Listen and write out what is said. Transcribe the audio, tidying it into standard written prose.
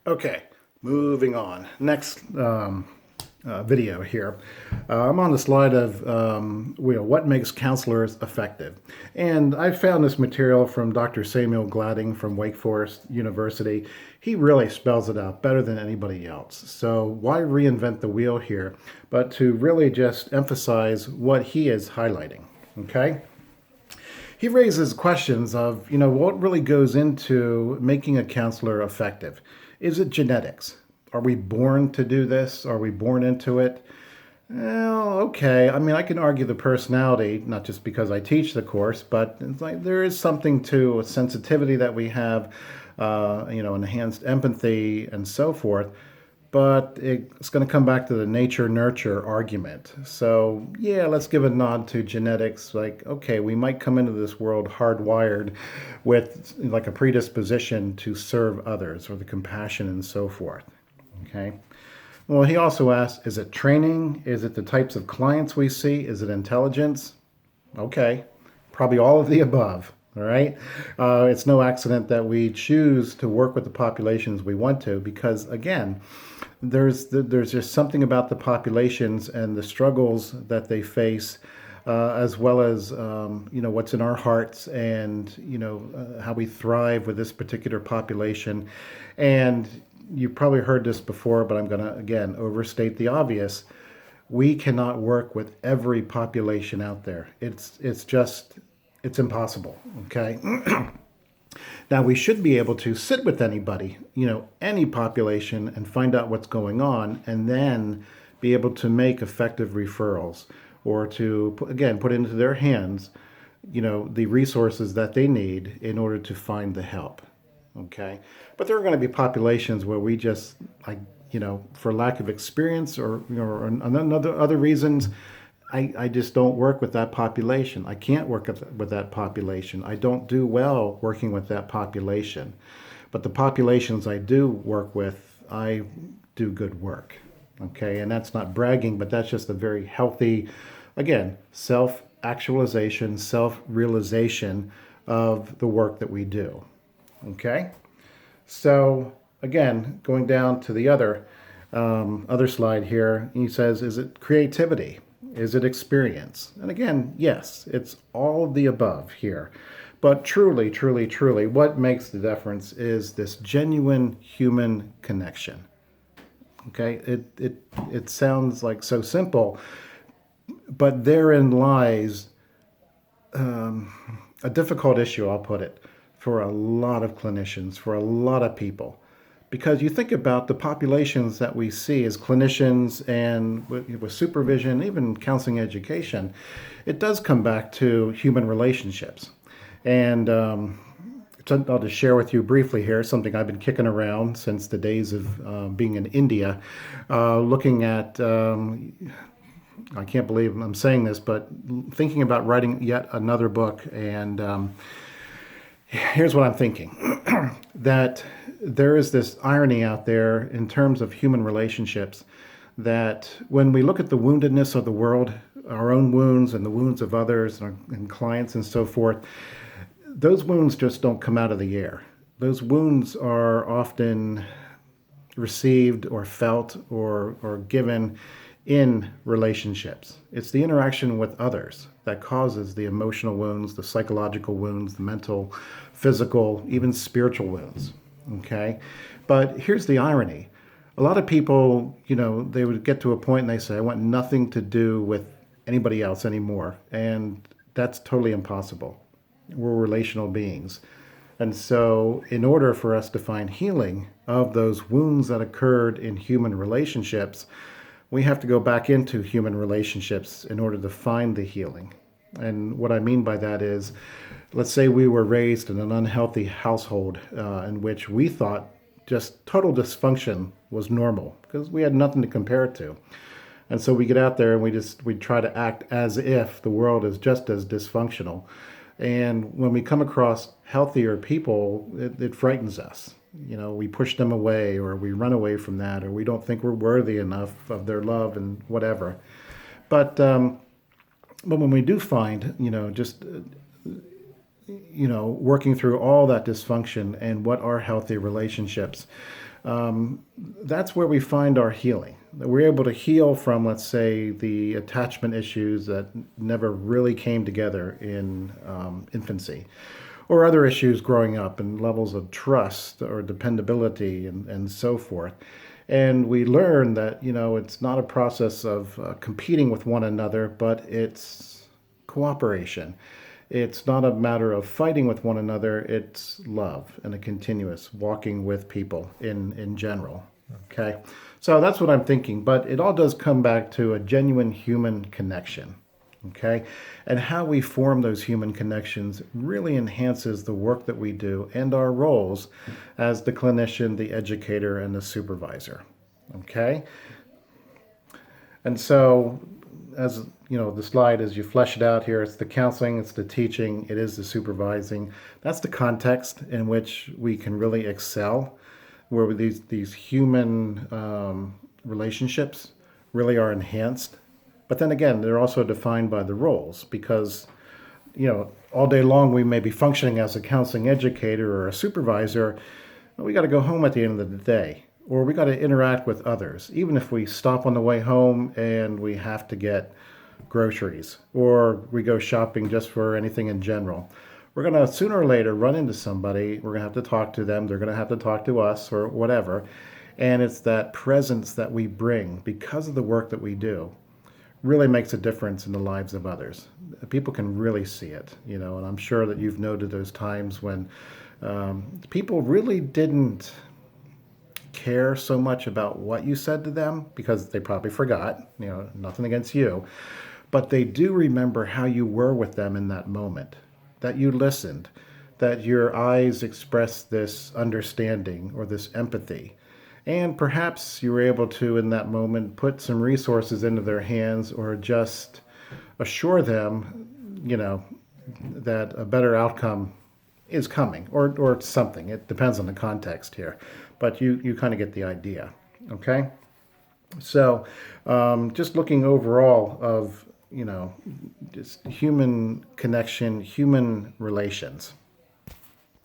Okay, moving on. Next video here. I'm on the slide of what makes counselors effective. And I found this material from Dr. Samuel Gladding from Wake Forest University. He really spells it out better than anybody else. So why reinvent the wheel here, but to really just emphasize what he is highlighting, okay? He raises questions of, what really goes into making a counselor effective? Is it genetics? Are we born to do this? Are we born into it? Well, okay. I mean, I can argue the personality, not just because I teach the course, but it's like there is something to a sensitivity that we have, enhanced empathy and so forth. But it's going to come back to the nature nurture argument. So, yeah, let's give a nod to genetics. Like, okay, we might come into this world hardwired with like a predisposition to serve others or the compassion and so forth. Okay. Well, he also asked, is it training? Is it the types of clients we see? Is it intelligence? Okay. Probably all of the above. All right. It's no accident that we choose to work with the populations we want to, because again, there's just something about the populations and the struggles that they face, as well as what's in our hearts and how we thrive with this particular population. And you've probably heard this before, but I'm going to again overstate the obvious. We cannot work with every population out there. It's impossible. Okay. Now, we should be able to sit with anybody, any population, and find out what's going on, and then be able to make effective referrals or to, again, put into their hands, the resources that they need in order to find the help. Okay. But there are going to be populations where we just, like, for lack of experience or other reasons, I just don't work with that population. I can't work with that population. I don't do well working with that population. But the populations I do work with, I do good work. Okay, and that's not bragging, but that's just a very healthy, again, self-actualization, self-realization of the work that we do. Okay, so again, going down to the other slide here, he says, is it creativity? Is it experience? And again, yes, it's all of the above here. But truly, truly, truly, what makes the difference is this genuine human connection. Okay, it sounds like so simple, but therein lies a difficult issue, I'll put it, for a lot of clinicians, for a lot of people. Because you think about the populations that we see as clinicians and with supervision, even counseling education, it does come back to human relationships. And I'll just share with you briefly here something I've been kicking around since the days of being in India, looking at, I can't believe I'm saying this, but thinking about writing yet another book. And here's what I'm thinking, that there is this irony out there in terms of human relationships, that when we look at the woundedness of the world, our own wounds and the wounds of others and clients and so forth, those wounds just don't come out of the air. Those wounds are often received or felt or given in relationships. It's the interaction with others that causes the emotional wounds, the psychological wounds, the mental, physical, even spiritual wounds. Okay. But here's the irony. A lot of people, they would get to a point and they say, I want nothing to do with anybody else anymore. And that's totally impossible. We're relational beings. And so in order for us to find healing of those wounds that occurred in human relationships, we have to go back into human relationships in order to find the healing. And what I mean by that is, let's say we were raised in an unhealthy household in which we thought just total dysfunction was normal because we had nothing to compare it to. And so we get out there and we try to act as if the world is just as dysfunctional. And when we come across healthier people, it frightens us. We push them away, or we run away from that, or we don't think we're worthy enough of their love and whatever. But when we do find, working through all that dysfunction and what are healthy relationships, that's where we find our healing. That we're able to heal from, let's say, the attachment issues that never really came together in infancy, or other issues growing up, and levels of trust or dependability and so forth. And we learn that, it's not a process of competing with one another, but it's cooperation. It's not a matter of fighting with one another, it's love and a continuous walking with people in general. Okay? So that's what I'm thinking, but it all does come back to a genuine human connection. Okay? And how we form those human connections really enhances the work that we do and our roles as the clinician, the educator, and the supervisor. Okay? And so, as the slide, as you flesh it out here, it's the counseling, it's the teaching, it is the supervising. That's the context in which we can really excel, where these human relationships really are enhanced. But then again, they're also defined by the roles, because all day long we may be functioning as a counseling educator or a supervisor. But we got to go home at the end of the day, or we got to interact with others, even if we stop on the way home and we have to get groceries, or we go shopping just for anything in general. We're going to sooner or later run into somebody. We're going to have to talk to them. They're going to have to talk to us, or whatever. And it's that presence that we bring because of the work that we do really makes a difference in the lives of others. People can really see it, and I'm sure that you've noted those times when people really didn't care so much about what you said to them, because they probably forgot, nothing against you, but they do remember how you were with them in that moment, that you listened, that your eyes expressed this understanding or this empathy. And perhaps you were able to, in that moment, put some resources into their hands, or just assure them, that a better outcome is coming, or something. It depends on the context here. But you kind of get the idea, okay? So just looking overall of, just human connection, human relations.